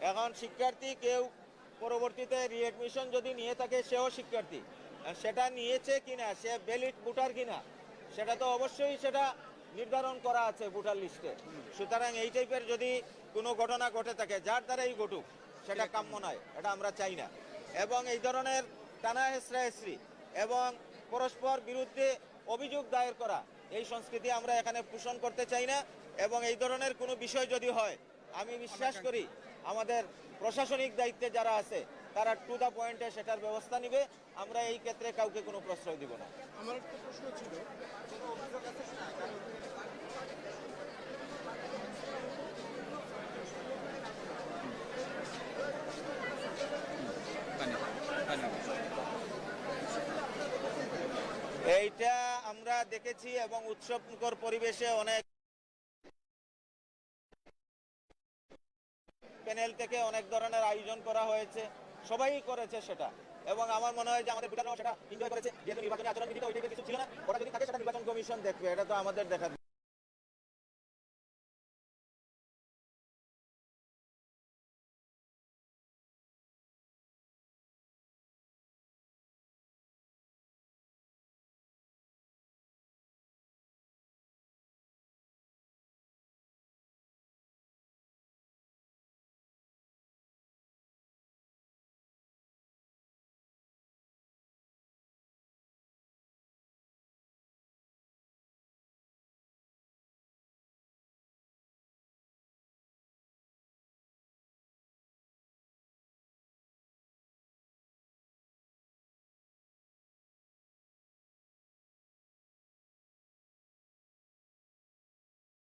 এখন শিক্ষার্থী কেউ পরবর্তীতে রিএডমিশন যদি নিয়ে থাকে, সেও শিক্ষার্থী, সেটা নিয়েছে কিনা, সে ভ্যালিড ভোটার কিনা, সেটা তো অবশ্যই সেটা নির্ধারণ করা আছে ভোটার লিস্টে। সুতরাং এই টাইপের যদি কোনো ঘটনা ঘটে থাকে, যার দ্বারাই ঘটুক, সেটা কাম্য নয়, এটা আমরা চাই না। এবং এই ধরনের টানা হেসড়াহেসড়ি এবং পরস্পর বিরুদ্ধে অভিযোগ দায়ের করা, এই সংস্কৃতি আমরা এখানে পোষণ করতে চাই না। এবং এই ধরনের কোনো বিষয় যদি হয়, আমি বিশ্বাস করি আমাদের প্রশাসনিক দায়িত্বে যারা আছে তারা টু দ্য পয়েন্টে সেটার ব্যবস্থা নিবে। আমরা এই ক্ষেত্রে কাউকে কোনো প্রশ্রয় দিব না। আমার একটা প্রশ্ন ছিল, এইটা আমরা দেখেছি এবং উৎসবমুখর পরিবেশে অনেক প্যানেল থেকে অনেক ধরনের আয়োজন করা হয়েছে, সবাই করেছে সেটা। এবং আমার মনে হয় যে আমাদের ভোটাররাও সেটা এনজয় করেছে, যেহেতু নির্বাচনী আচরণ বিধিতে ওই টাইপের কিছু ছিল না। ওরা যদি থাকে সেটা নির্বাচন কমিশন দেখবে, এটা তো আমাদের দেখা।